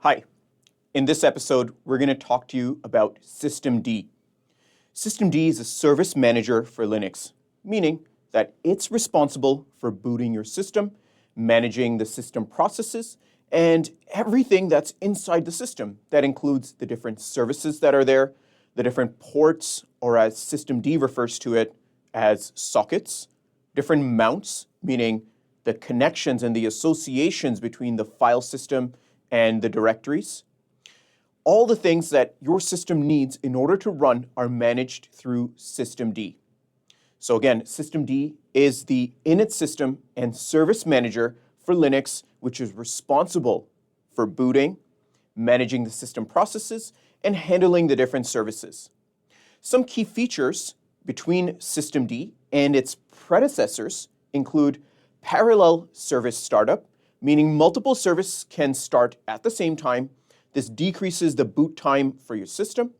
Hi. In this episode, we're going to talk to you about Systemd. Systemd is a service manager for Linux, meaning that it's responsible for booting your system, managing the system processes, and everything that's inside the system. That includes the different services that are there, the different ports, or as Systemd refers to it, as sockets, different mounts, meaning the connections and the associations between the file system and the directories. All the things that your system needs in order to run are managed through Systemd. So again, Systemd is the init system and service manager for Linux, which is responsible for booting, managing the system processes, and handling the different services. Some key features between Systemd and its predecessors include parallel service startup, meaning multiple services can start at the same time. This decreases the boot time for your system.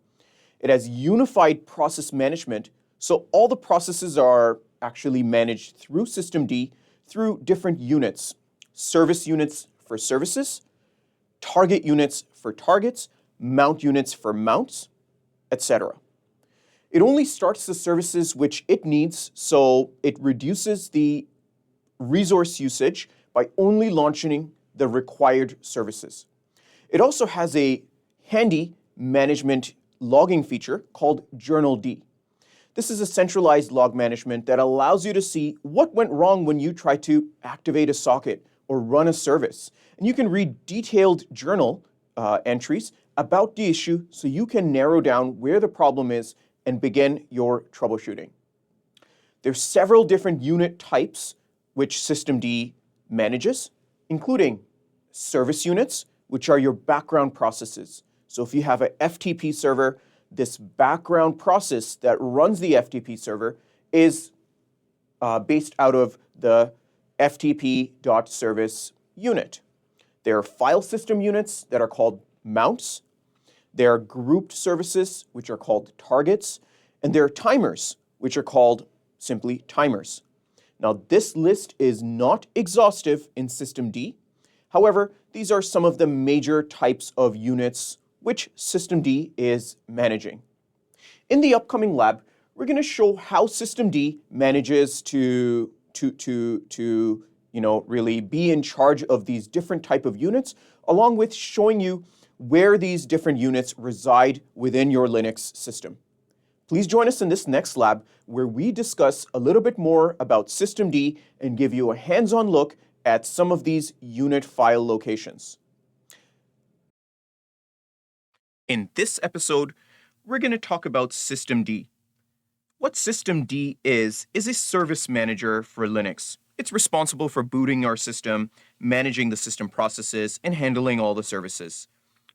It has unified process management, so all the processes are actually managed through Systemd through different units. Service units for services, target units for targets, mount units for mounts, etc. It only starts the services which it needs, so it reduces the resource usage by only launching the required services. It also has a handy management logging feature called journald. This is a centralized log management that allows you to see what went wrong when you try to activate a socket or run a service. And you can read detailed journal entries about the issue so you can narrow down where the problem is and begin your troubleshooting. There's several different unit types which Systemd manages, including service units, which are your background processes. So if you have a FTP server, this background process that runs the FTP server is based out of the ftp.service unit. There are file system units that are called mounts. There are grouped services, which are called targets. And there are timers, which are called simply timers. Now, this list is not exhaustive in Systemd. However, these are some of the major types of units which Systemd is managing. In the upcoming lab, we're going to show how Systemd manages to really be in charge of these different type of units, along with showing you where these different units reside within your Linux system. Please join us in this next lab where we discuss a little bit more about Systemd and give you a hands-on look at some of these unit file locations. In this episode, we're going to talk about Systemd. What Systemd is a service manager for Linux. It's responsible for booting our system, managing the system processes, and handling all the services.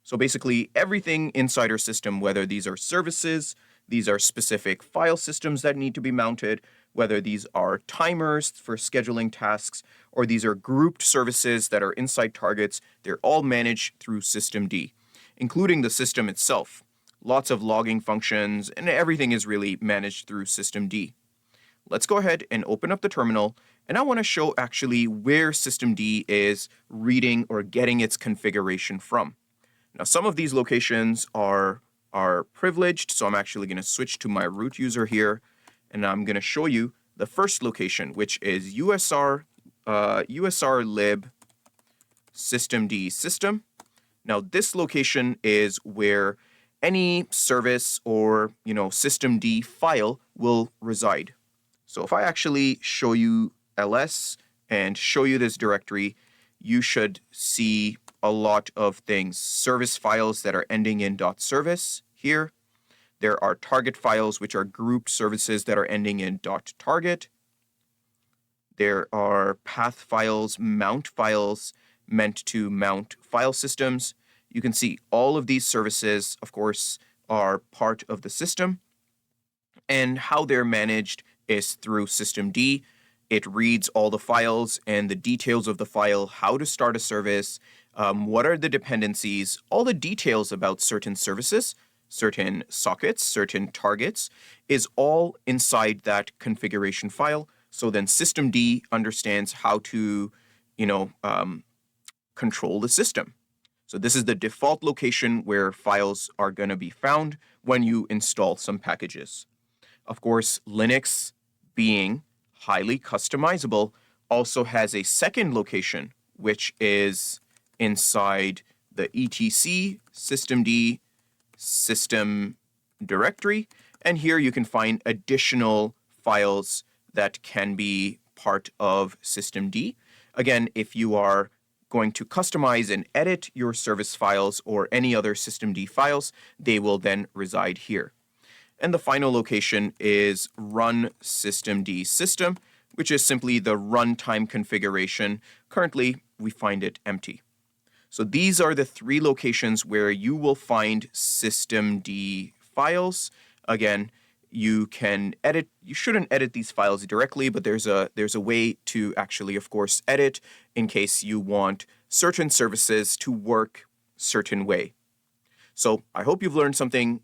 So basically, everything inside our system, whether these are services, these are specific file systems that need to be mounted, whether these are timers for scheduling tasks, or these are grouped services that are inside targets, they're all managed through Systemd, including the system itself. Lots of logging functions, and everything is really managed through Systemd. Let's go ahead and open up the terminal, and I want to show actually where Systemd is reading or getting its configuration from. Now, some of these locations are privileged, so I'm actually going to switch to my root user here, and I'm going to show you the first location, which is usr lib systemd system. Now, this location is where any service or Systemd file will reside. So if I actually show you ls and show you this directory, you should see a lot of things. Service files that are ending in .service here. There are target files, which are grouped services that are ending in .target. There are path files, mount files meant to mount file systems. You can see all of these services, of course, are part of the system. And how they're managed is through Systemd. It reads all the files and the details of the file, how to start a service, what are the dependencies, all the details about certain services, certain sockets, certain targets, is all inside that configuration file. So then Systemd understands how to, control the system. So this is the default location where files are going to be found when you install some packages. Of course, Linux, being highly customizable, also has a second location, which is inside the etc systemd system directory. And here you can find additional files that can be part of systemd. Again, if you are going to customize and edit your service files or any other systemd files, they will then reside here. And the final location is run systemd system, which is simply the runtime configuration. Currently, we find it empty. So these are the three locations where you will find systemd files. Again, you shouldn't edit these files directly, but there's a way to actually, of course, edit in case you want certain services to work certain way. So I hope you've learned something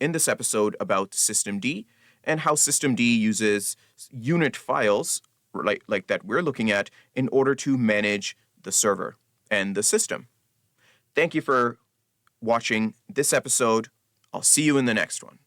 in this episode about systemd and how systemd uses unit files like that we're looking at in order to manage the server and the system. Thank you for watching this episode. I'll see you in the next one.